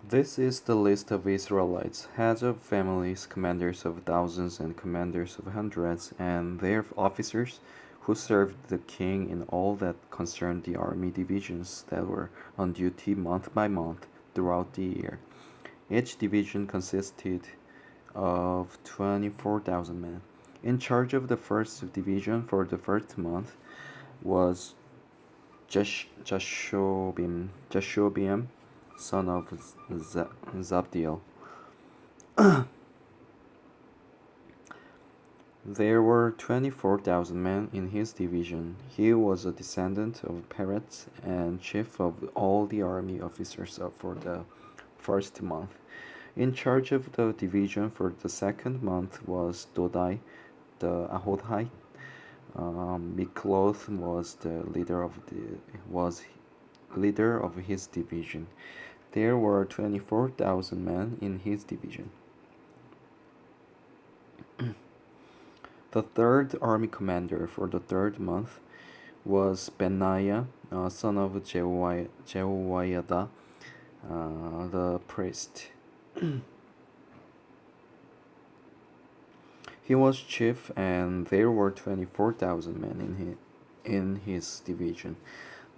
This is the list of Israelites, heads of families, commanders of thousands and commanders of hundreds, and their officers who served the king in all that concerned the army divisions that were on duty month by month throughout the year. Each division consisted of 24,000 men. In charge of the first division for the first month was Jashobeam, son of Zabdiel. There were 24,000 men in his division. He was a descendant of Peretz and chief of all the army officers for the first month. In charge of the division for the second month was Dodai the Ahothite. Mikloth was leader of his division. There were 24,000 men in his division. The third army commander for the third month was Benaiah, son of Jehoiada, the priest. He was chief, and there were 24,000 men in his division.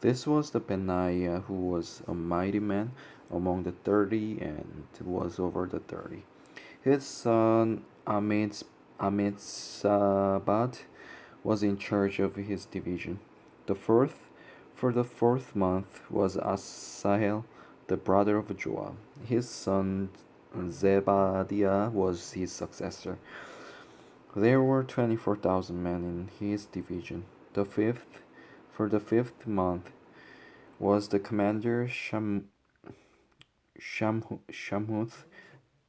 This was the Benaiah who was a mighty man among the 30 and was over the 30. His son Amitzabad was in charge of his division. The fourth, for the fourth month, was Asahel, the brother of Joab. His son Zebadiah was his successor. There were 24,000 men in his division. The fifth, for the fifth month, was the commander Shamhuth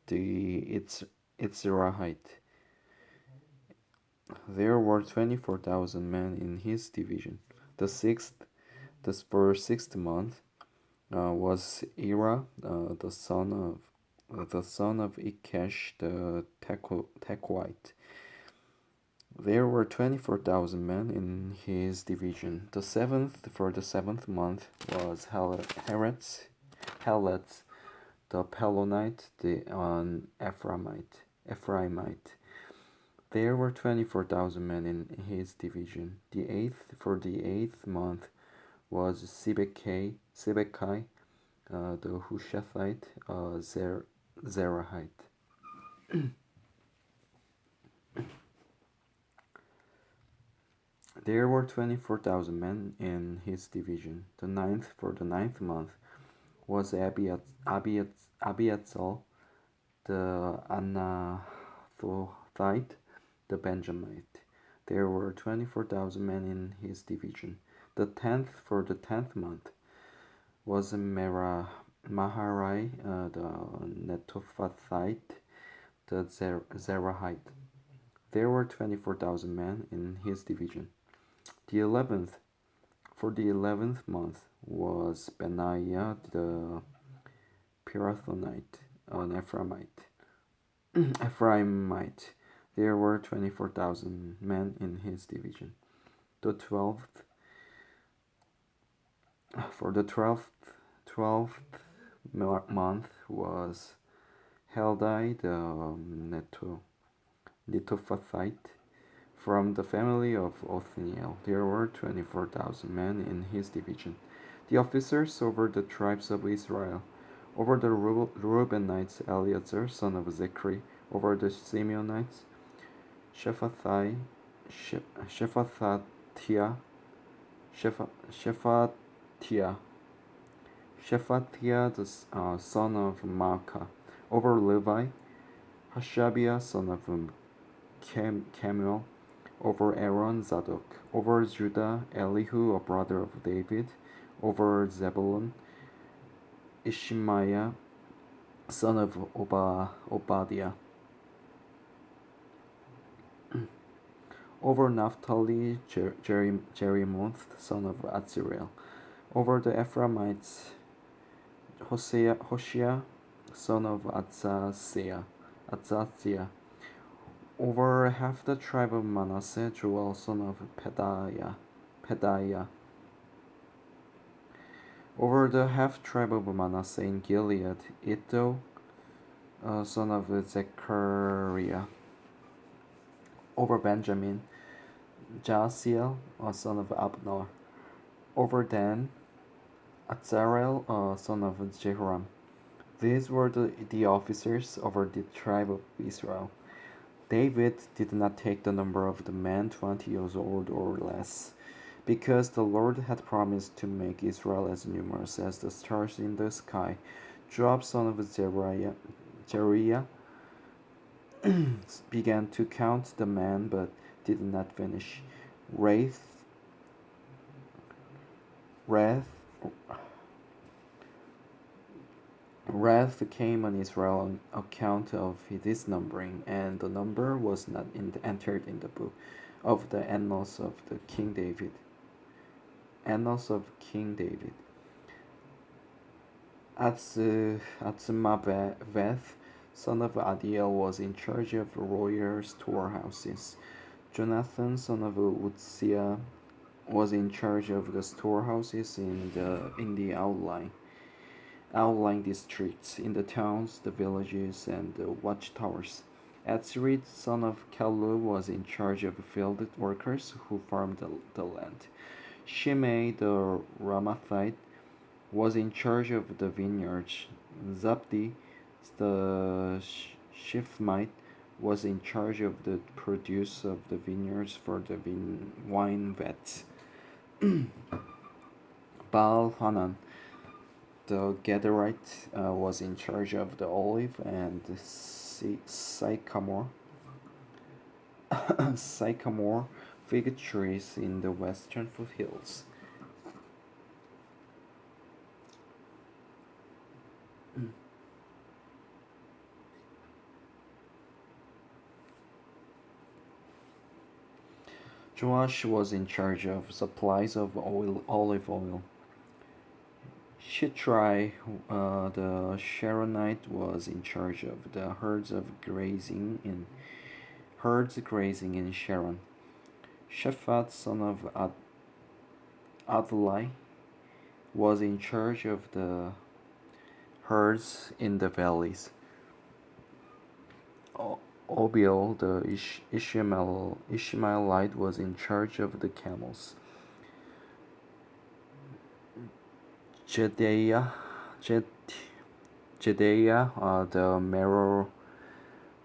the Itzrahite. There were 24,000 men in his division. The sixth, for sixth month, was Ira, the son of Ikesh the Tekoite. There were 24,000 men in his division. The seventh, for the seventh month, was Heretz, the Pelonite, the Ephraimite. There were 24,000 men in his division. The eighth, for the eighth month, was Sibekai, the Hushathite, Zerahite. There were 24,000 men in his division. The ninth, for the ninth month, was Abiatzal, the Anathothite, the Benjamite. There were 24,000 men in his division. The tenth, for the tenth month, was Maharai, the Netophathite, the Zerahite. There were 24,000 men in his division. The 11th, for the 11th month, was Benaiah the Pirathonite, an Ephraimite. There were 24,000 men in his division. The 12th, for the 12th month, was Heldai the Netophathite. From the family of Othniel, there were 24,000 men in his division. The officers over the tribes of Israel, over the Reubenites, Eleazar, son of Zechri, over the Simeonites, Shephatiah, Shephatiah, the son of Maacah, over Levi, Hashabiah, son of Kemuel, over Aaron, Zadok, over Judah, Elihu, a brother of David, over Zebulun, Ishmaiah, son of Obadiah, over Naphtali, Jerimoth, son of Azriel, over the Ephraimites, Hoshea, son of Azaziah, over half the tribe of Manasseh, Joel, son of Pedaiah, Over the half tribe of Manasseh in Gilead, Iddo, son of Zechariah. Over Benjamin, Jaasiel, son of Abner. Over Dan, Azarel, son of Jehoram. These were the officers over the tribe of Israel. David did not take the number of the men 20 years old or less, because the Lord had promised to make Israel as numerous as the stars in the sky. Joab, son of Zeruiah, began to count the men, but did not finish. Wrath, wrath, wrath came on Israel on account of this numbering, and the number was not entered in the book of the annals of the King David. Annals of King David. Atzmaveth, son of Adiel, was in charge of royal storehouses. Jonathan, son of Uzziah, was in charge of the storehouses in the outlying districts, in the towns, the villages, and the watchtowers. Atzrid, son of Caleb, was in charge of field workers who farmed the land. Shimei the Ramathite was in charge of the vineyards. Zabdi the Shifmite was in charge of the produce of the vineyards for the wine vats. Baal Hanan the Gederite was in charge of the olive and the sycamore fig trees in the western foothills. Joash was in charge of supplies of olive oil. Shitrai, the Sharonite, was in charge of the herds grazing in Sharon. Shaphat, son of Adlai, was in charge of the herds in the valleys. Obiel, the Ishmaelite, was in charge of the camels. Jedaiah, Jed, Jedaiah, the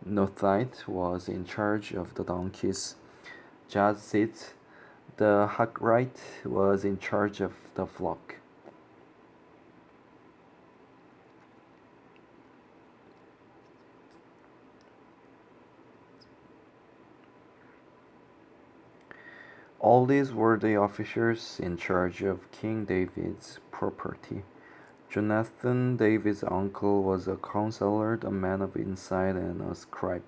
Meronothite, was in charge of the donkeys. Jazit, the Hagrite, was in charge of the flock. All these were the officers in charge of King David's property. Jonathan, David's uncle, was a counselor, a man of insight, and a scribe.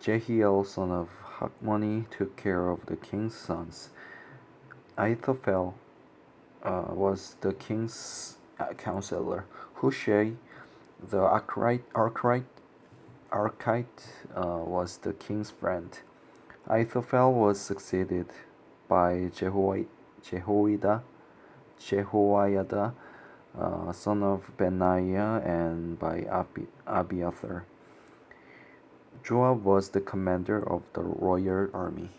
Jehiel, son of Hakmoni, took care of the king's sons. Ahithophel was the king's counselor. Hushai, the Archite, was the king's friend. Ahithophel was succeeded by Jehoiada, son of Benaiah, and by Abiathar. Joab was the commander of the royal army.